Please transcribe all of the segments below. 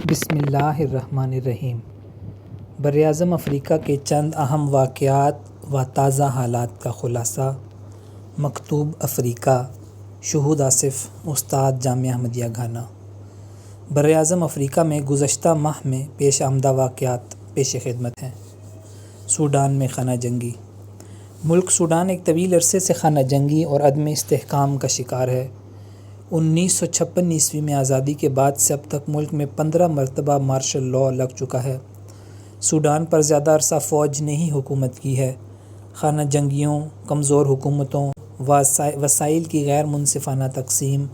بسم اللہ الرحمن الرحیم۔ براعظم افریقہ کے چند اہم واقعات و تازہ حالات کا خلاصہ۔ مکتوب افریقہ، شہود آصف، استاد جامعہ احمدیہ گھانا۔ براعظم افریقہ میں گزشتہ ماہ میں پیش آمدہ واقعات پیش خدمت ہیں۔ سوڈان میں خانہ جنگی۔ ملک سوڈان ایک طویل عرصے سے خانہ جنگی اور عدم استحکام کا شکار ہے۔ 1956 میں آزادی کے بعد سے اب تک ملک میں 15 مرتبہ مارشل لاء لگ چکا ہے۔ سوڈان پر زیادہ عرصہ فوج نے ہی حکومت کی ہے۔ خانہ جنگیوں، کمزور حکومتوں، وسائل کی غیر منصفانہ تقسیم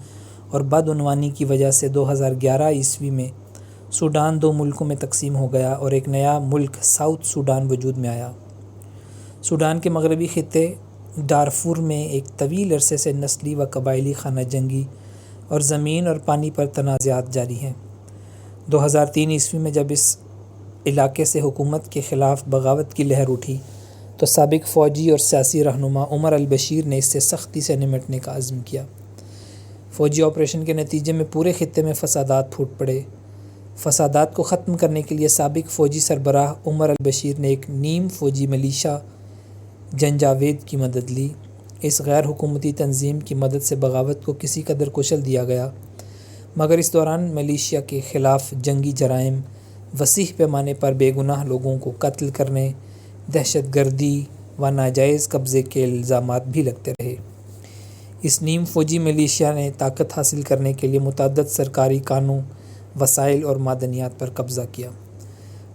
اور بدعنوانی کی وجہ سے 2011 میں سوڈان 2 ملکوں میں تقسیم ہو گیا اور ایک نیا ملک ساؤتھ سوڈان وجود میں آیا۔ سوڈان کے مغربی خطے ڈارفور میں ایک طویل عرصے سے نسلی و قبائلی خانہ جنگی اور زمین اور پانی پر تنازعات جاری ہیں۔ 2003 میں جب اس علاقے سے حکومت کے خلاف بغاوت کی لہر اٹھی تو سابق فوجی اور سیاسی رہنما عمر البشیر نے اس سے سختی سے نمٹنے کا عزم کیا۔ فوجی آپریشن کے نتیجے میں پورے خطے میں فسادات پھوٹ پڑے۔ فسادات کو ختم کرنے کے لیے سابق فوجی سربراہ عمر البشیر نے ایک نیم فوجی ملیشیا جنجاوید کی مدد لی۔ اس غیر حکومتی تنظیم کی مدد سے بغاوت کو کسی قدر کچل دیا گیا، مگر اس دوران ملیشیا کے خلاف جنگی جرائم، وسیع پیمانے پر بے گناہ لوگوں کو قتل کرنے، دہشت گردی و ناجائز قبضے کے الزامات بھی لگتے رہے۔ اس نیم فوجی ملیشیا نے طاقت حاصل کرنے کے لیے متعدد سرکاری کانوں، وسائل اور معدنیات پر قبضہ کیا۔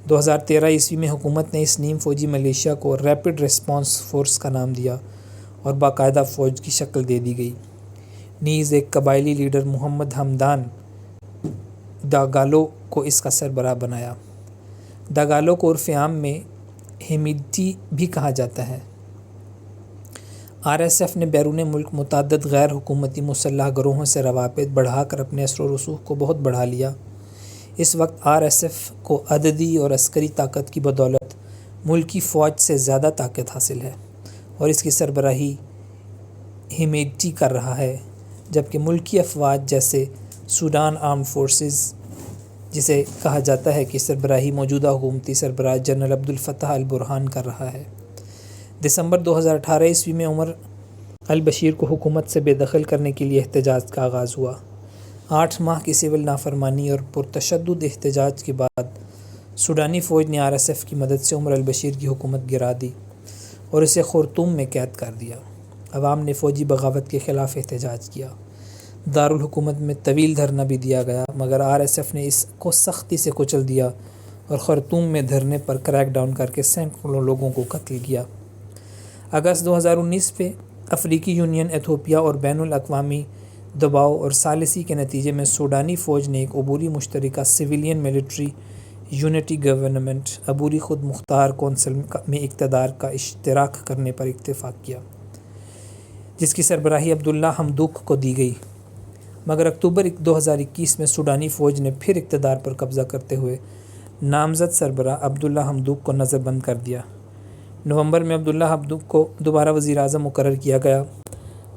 2013 میں حکومت نے اس نیم فوجی ملیشیا کو ریپڈ ریسپانس فورس کا نام دیا اور باقاعدہ فوج کی شکل دے دی گئی۔ نیز ایک قبائلی لیڈر محمد حمدان ڈاگالو کو اس کا سربراہ بنایا۔ ڈاگالو کو عرف عام میں ہیمیڈٹی بھی کہا جاتا ہے۔ RSF نے بیرون ملک متعدد غیر حکومتی مسلح گروہوں سے روابط بڑھا کر اپنے اثر و رسوخ کو بہت بڑھا لیا۔ اس وقت RSF کو عددی اور عسکری طاقت کی بدولت ملکی فوج سے زیادہ طاقت حاصل ہے اور اس کی سربراہی ہیمیڈٹی کر رہا ہے، جبکہ ملکی افواج جیسے سوڈان آرمڈ فورسز، جسے کہا جاتا ہے کہ سربراہی موجودہ حکومتی سربراہ جنرل عبدالفتاح البرہان کر رہا ہے۔ دسمبر 2018 میں عمر البشیر کو حکومت سے بے دخل کرنے کے لیے احتجاج کا آغاز ہوا۔ 8 ماہ کی سول نافرمانی اور پرتشدد احتجاج کے بعد سوڈانی فوج نے RSF کی مدد سے عمر البشیر کی حکومت گرا دی اور اسے خرطوم میں قید کر دیا۔ عوام نے فوجی بغاوت کے خلاف احتجاج کیا۔ دارالحکومت میں طویل دھرنا بھی دیا گیا، مگر RSF نے اس کو سختی سے کچل دیا اور خرطوم میں دھرنے پر کریک ڈاؤن کر کے سینکڑوں لوگوں کو قتل کیا۔ اگست 2019 میں افریقی یونین، ایتھوپیا اور بین الاقوامی دباؤ اور ثالثی کے نتیجے میں سوڈانی فوج نے ایک عبوری مشترکہ سویلین ملٹری یونٹی گورنمنٹ عبوری خود مختار کونسل میں اقتدار کا اشتراک کرنے پر اتفاق کیا، جس کی سربراہی عبداللہ حمدوک کو دی گئی، مگر اکتوبر 2021 میں سوڈانی فوج نے پھر اقتدار پر قبضہ کرتے ہوئے نامزد سربراہ عبداللہ حمدوک کو نظر بند کر دیا۔ نومبر میں عبداللہ حمدوک کو دوبارہ وزیر اعظم مقرر کیا گیا۔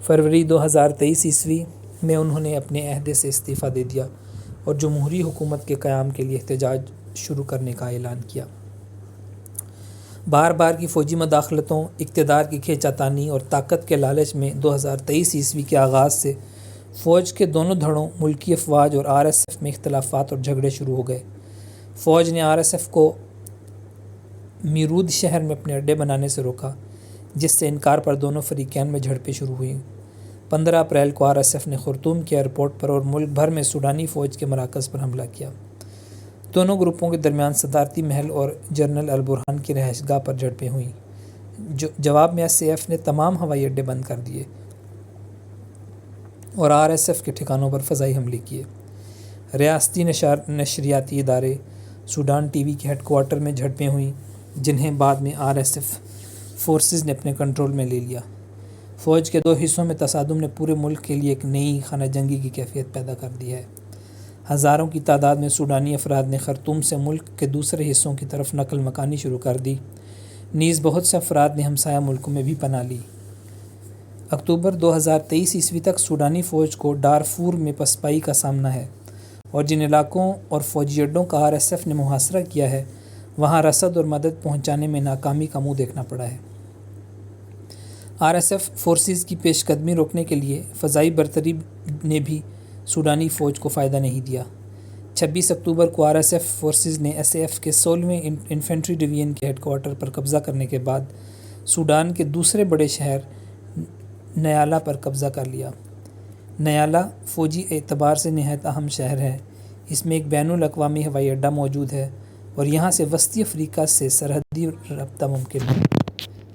فروری 2023 میں انہوں نے اپنے عہدے سے استعفیٰ دے دیا اور جمہوری حکومت کے قیام کے لیے احتجاج شروع کرنے کا اعلان کیا۔ بار بار کی فوجی مداخلتوں، اقتدار کی کھینچا تانی اور طاقت کے لالچ میں 2023 کے آغاز سے فوج کے دونوں دھڑوں، ملکی افواج اور RSF میں اختلافات اور جھگڑے شروع ہو گئے۔ فوج نے RSF کو میرود شہر میں اپنے اڈے بنانے سے روکا، جس سے انکار پر دونوں فریقین میں جھڑپیں شروع ہوئیں۔ 15 اپریل کو RSF نے خرطوم کے ایئرپورٹ پر اور ملک بھر میں سوڈانی فوج کے مراکز پر حملہ کیا۔ دونوں گروپوں کے درمیان صدارتی محل اور جنرل البرہان کی رہائش گاہ پر جھڑپیں ہوئیں۔ جواب میں SAF نے تمام ہوائی اڈے بند کر دیے اور RSF کے ٹھکانوں پر فضائی حملے کیے۔ ریاستی نشریاتی ادارے سوڈان TV کے ہیڈ کوارٹر میں جھڑپیں ہوئیں، جنہیں بعد میں RSF فورسز نے اپنے کنٹرول میں لے لیا۔ فوج کے 2 حصوں میں تصادم نے پورے ملک کے لیے ایک نئی خانہ جنگی کی کیفیت پیدا کر دی ہے۔ ہزاروں کی تعداد میں سوڈانی افراد نے خرطوم سے ملک کے دوسرے حصوں کی طرف نقل مکانی شروع کر دی، نیز بہت سے افراد نے ہمسایہ ملکوں میں بھی پناہ لی۔ اکتوبر 2023 تک سوڈانی فوج کو ڈارفور میں پسپائی کا سامنا ہے اور جن علاقوں اور فوجی اڈوں کا RSF نے محاصرہ کیا ہے وہاں رسد اور مدد پہنچانے میں ناکامی کا منہ دیکھنا پڑا ہے۔ RSF فورسز کی پیش قدمی روکنے کے لیے فضائی برتری نے بھی سوڈانی فوج کو فائدہ نہیں دیا۔ 26 اکتوبر کو RSF فورسز نے SAF کے 16ویں انفینٹری ڈویژن کے ہیڈ کوارٹر پر قبضہ کرنے کے بعد سوڈان کے دوسرے بڑے شہر نیالا پر قبضہ کر لیا۔ نیالا فوجی اعتبار سے نہایت اہم شہر ہے۔ اس میں ایک بین الاقوامی ہوائی اڈہ موجود ہے اور یہاں سے وسطی افریقہ سے سرحدی رابطہ ممکن ہے،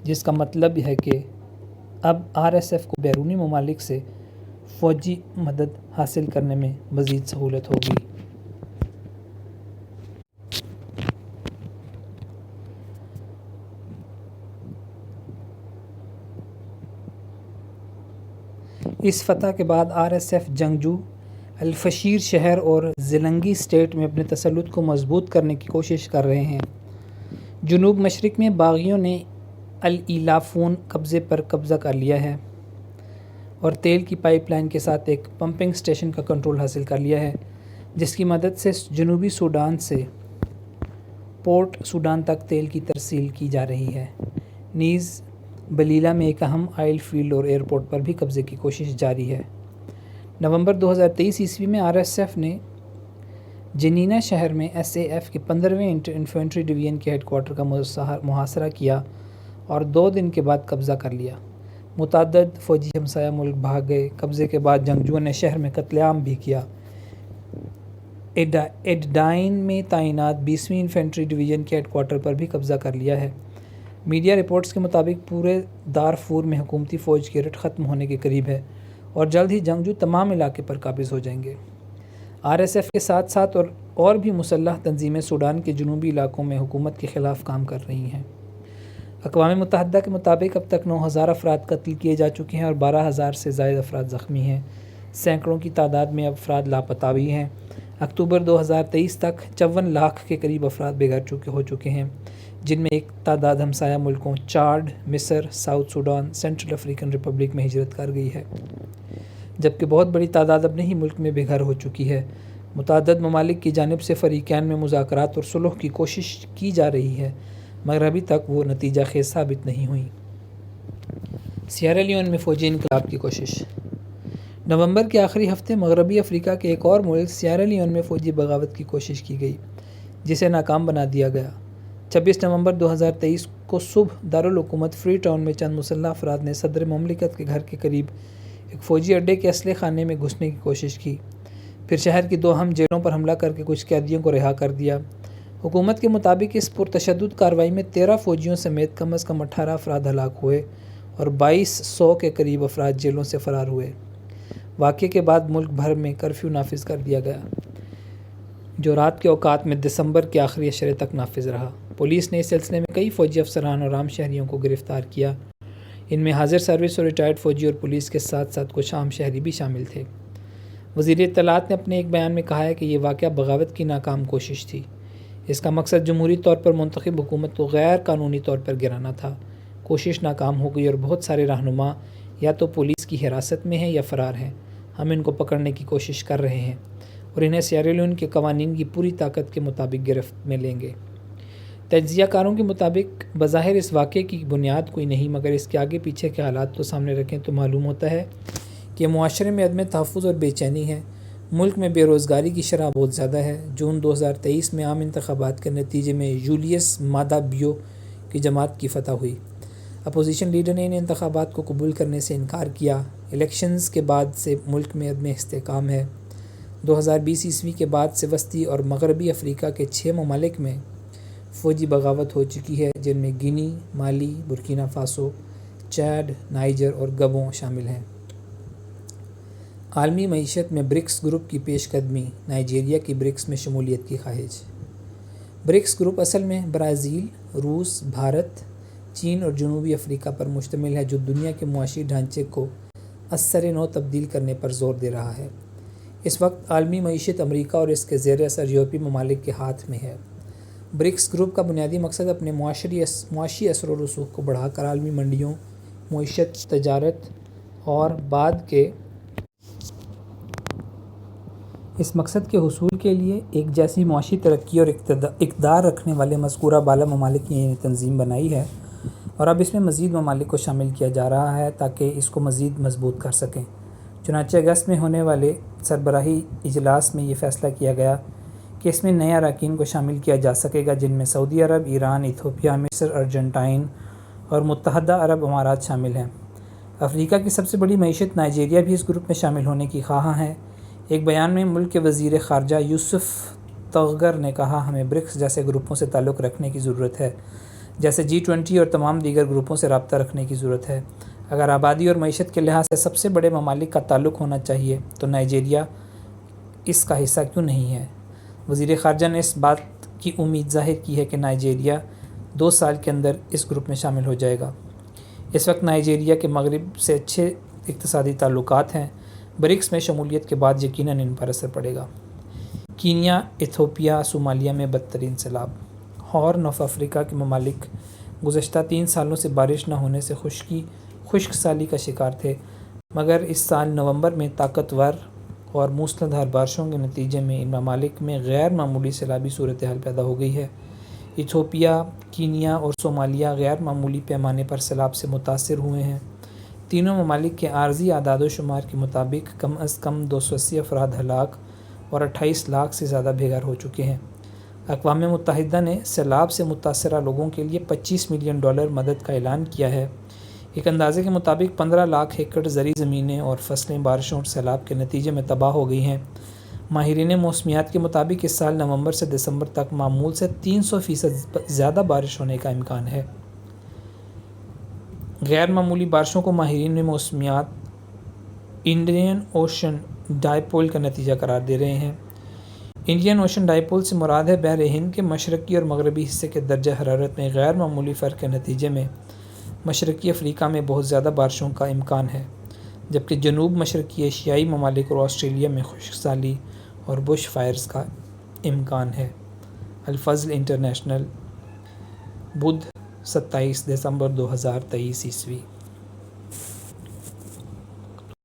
جس کا مطلب ہے کہ اب RSF کو بیرونی ممالک سے فوجی مدد حاصل کرنے میں مزید سہولت ہوگی۔ اس فتح کے بعد RSF جنگجو الفشیر شہر اور زلنگی اسٹیٹ میں اپنے تسلط کو مضبوط کرنے کی کوشش کر رہے ہیں۔ جنوب مشرق میں باغیوں نے العیلافون قبضے پر قبضہ کر لیا ہے اور تیل کی پائپ لائن کے ساتھ ایک پمپنگ اسٹیشن کا کنٹرول حاصل کر لیا ہے، جس کی مدد سے جنوبی سوڈان سے پورٹ سوڈان تک تیل کی ترسیل کی جا رہی ہے۔ نیز بلیلا میں ایک اہم آئل فیلڈ اور ایئرپورٹ پر بھی قبضے کی کوشش جاری ہے۔ نومبر 2023 عیسوی میں RSF نے جنینا شہر میں SAF کے 15ویں انفینٹری ڈویژن کے ہیڈ کوارٹر کا محاصرہ کیا اور 2 دن کے بعد قبضہ کر لیا۔ متعدد فوجی ہمسایہ ملک بھاگ گئے۔ قبضے کے بعد جنگجوؤں نے شہر میں قتل عام بھی کیا۔ ایڈائن میں تعینات 20ویں انفینٹری ڈویژن کے ہیڈ کوارٹر پر بھی قبضہ کر لیا ہے۔ میڈیا رپورٹس کے مطابق پورے دارفور میں حکومتی فوج کی رٹ ختم ہونے کے قریب ہے اور جلد ہی جنگجو تمام علاقے پر قابض ہو جائیں گے۔ RSF کے ساتھ ساتھ اور بھی مسلح تنظیمیں سوڈان کے جنوبی علاقوں میں حکومت کے خلاف کام کر رہی ہیں۔ اقوام متحدہ کے مطابق اب تک 9,000 افراد قتل کیے جا چکے ہیں اور 12,000 سے زائد افراد زخمی ہیں۔ سینکڑوں کی تعداد میں افراد لاپتہ بھی ہیں۔ اکتوبر 2023 تک 54 لاکھ کے قریب افراد بے گھر ہو چکے ہیں، جن میں ایک تعداد ہمسایہ ملکوں چاڈ، مصر، south Sudan, central African republic میں ہجرت کر گئی ہے، جبکہ بہت بڑی تعداد اپنے ہی ملک میں بے گھر ہو چکی ہے۔ متعدد ممالک کی جانب سے فریقین میں مذاکرات اور صلح کی کوشش کی جا رہی ہے، مگر ابھی تک وہ نتیجہ خیز ثابت نہیں ہوئی۔ سیئرا لیون میں فوجی انقلاب کی کوشش۔ نومبر کے آخری ہفتے مغربی افریقہ کے ایک اور ملک سیئرا لیون میں فوجی بغاوت کی کوشش کی گئی، جسے ناکام بنا دیا گیا۔ 26 نومبر 2023 کو صبح دارالحکومت فری ٹاؤن میں چند مسلح افراد نے صدر مملکت کے گھر کے قریب ایک فوجی اڈے کے اسلحے خانے میں گھسنے کی کوشش کی، پھر شہر کی 2 اہم جیلوں پر حملہ کر کے کچھ قیدیوں کو رہا کر دیا۔ حکومت کے مطابق اس پرتشدد کارروائی میں 13 فوجیوں سمیت کم از کم 18 افراد ہلاک ہوئے اور 2200 کے قریب افراد جیلوں سے فرار ہوئے۔ واقعے کے بعد ملک بھر میں کرفیو نافذ کر دیا گیا، جو رات کے اوقات میں دسمبر کے آخری عشرے تک نافذ رہا۔ پولیس نے اس سلسلے میں کئی فوجی افسران اور عام شہریوں کو گرفتار کیا۔ ان میں حاضر سروس اور ریٹائرڈ فوجی اور پولیس کے ساتھ ساتھ کچھ عام شہری بھی شامل تھے۔ وزیر اطلاعات نے اپنے ایک بیان میں کہا ہے کہ یہ واقعہ بغاوت کی ناکام کوشش تھی۔ اس کا مقصد جمہوری طور پر منتخب حکومت کو غیر قانونی طور پر گرانا تھا۔ کوشش ناکام ہو گئی اور بہت سارے رہنما یا تو پولیس کی حراست میں ہیں یا فرار ہیں۔ ہم ان کو پکڑنے کی کوشش کر رہے ہیں اور انہیں سیئرا لیون کے قوانین کی پوری طاقت کے مطابق گرفت میں لیں گے۔ تجزیہ کاروں کے مطابق بظاہر اس واقعے کی بنیاد کوئی نہیں، مگر اس کے آگے پیچھے کے حالات کو سامنے رکھیں تو معلوم ہوتا ہے کہ معاشرے میں عدم تحفظ اور بے چینی ہے۔ ملک میں بے روزگاری کی شرح بہت زیادہ ہے۔ جون 2023 میں عام انتخابات کے نتیجے میں جولیس مادا بیو کی جماعت کی فتح ہوئی۔ اپوزیشن لیڈر نے ان انتخابات کو قبول کرنے سے انکار کیا۔ الیکشنز کے بعد سے ملک میں عدم استحکام ہے۔ 2020 عیسوی کے بعد سے وسطی اور مغربی افریقہ کے 6 ممالک میں فوجی بغاوت ہو چکی ہے، جن میں گینی، مالی، برکینا فاسو، چاڈ، نائجر اور گبون شامل ہیں۔ عالمی معیشت میں برکس گروپ کی پیش قدمی۔ نائجیریا کی برکس میں شمولیت کی خواہش۔ برکس گروپ اصل میں برازیل، روس، بھارت، چین اور جنوبی افریقہ پر مشتمل ہے، جو دنیا کے معاشی ڈھانچے کو ازسر نو تبدیل کرنے پر زور دے رہا ہے۔ اس وقت عالمی معیشت امریکہ اور اس کے زیر اثر یورپی ممالک کے ہاتھ میں ہے۔ برکس گروپ کا بنیادی مقصد اپنے معاشی اثر و رسوخ کو بڑھا کر عالمی منڈیوں، معیشت، تجارت اور بعد کے اس مقصد کے حصول کے لیے ایک جیسی معاشی ترقی اور اقدار رکھنے والے مذکورہ بالا ممالک کی تنظیم بنائی ہے، اور اب اس میں مزید ممالک کو شامل کیا جا رہا ہے تاکہ اس کو مزید مضبوط کر سکیں۔ چنانچہ اگست میں ہونے والے سربراہی اجلاس میں یہ فیصلہ کیا گیا کہ اس میں نئے اراکین کو شامل کیا جا سکے گا، جن میں سعودی عرب، ایران، ایتھوپیا، مصر، ارجنٹائن اور متحدہ عرب امارات شامل ہیں۔ افریقہ کی سب سے بڑی معیشت نائجیریا بھی اس گروپ میں شامل ہونے کی خواہاں ہے۔ ایک بیان میں ملک کے وزیر خارجہ یوسف تغگر نے کہا، ہمیں برکس جیسے گروپوں سے تعلق رکھنے کی ضرورت ہے، جیسے G20 اور تمام دیگر گروپوں سے رابطہ رکھنے کی ضرورت ہے۔ اگر آبادی اور معیشت کے لحاظ سے سب سے بڑے ممالک کا تعلق ہونا چاہیے تو نائجیریا اس کا حصہ کیوں نہیں ہے؟ وزیر خارجہ نے اس بات کی امید ظاہر کی ہے کہ نائجیریا 2 سال کے اندر اس گروپ میں شامل ہو جائے گا۔ اس وقت نائجیریا کے مغرب سے اچھے اقتصادی تعلقات ہیں۔ برکس میں شمولیت کے بعد یقیناً ان پر اثر پڑے گا۔ کینیا، ایتھوپیا، صومالیہ میں بدترین سیلاب۔ ہارن آف افریقہ کے ممالک گزشتہ 3 سالوں سے بارش نہ ہونے سے خشک سالی کا شکار تھے، مگر اس سال نومبر میں طاقتور اور موسلا دھار بارشوں کے نتیجے میں ان ممالک میں غیر معمولی سیلابی صورتحال پیدا ہو گئی ہے۔ ایتھوپیا، کینیا اور صومالیہ غیر معمولی پیمانے پر سیلاب سے متاثر ہوئے ہیں۔ تینوں ممالک کے عارضی اعداد و شمار کے مطابق کم از کم 280 افراد ہلاک اور 28 لاکھ سے زیادہ بے گھر ہو چکے ہیں۔ اقوام متحدہ نے سیلاب سے متاثرہ لوگوں کے لیے $25 ملین مدد کا اعلان کیا ہے۔ ایک اندازے کے مطابق 15 لاکھ ایکڑ زرعی زمینیں اور فصلیں بارشوں اور سیلاب کے نتیجے میں تباہ ہو گئی ہیں۔ ماہرین موسمیات کے مطابق اس سال نومبر سے دسمبر تک معمول سے 300% زیادہ بارش ہونے کا امکان ہے۔ غیر معمولی بارشوں کو ماہرین موسمیات انڈین اوشن ڈائی پول کا نتیجہ قرار دے رہے ہیں۔ انڈین اوشن ڈائی پول سے مراد ہے بحر ہند کے مشرقی اور مغربی حصے کے درجہ حرارت میں غیر معمولی فرق کے نتیجے میں مشرقی افریقہ میں بہت زیادہ بارشوں کا امکان ہے، جبکہ جنوب مشرقی ایشیائی ممالک اور آسٹریلیا میں خشک سالی اور بش فائرز کا امکان ہے۔ الفضل انٹرنیشنل، بدھ 27 دسمبر 2023 ء۔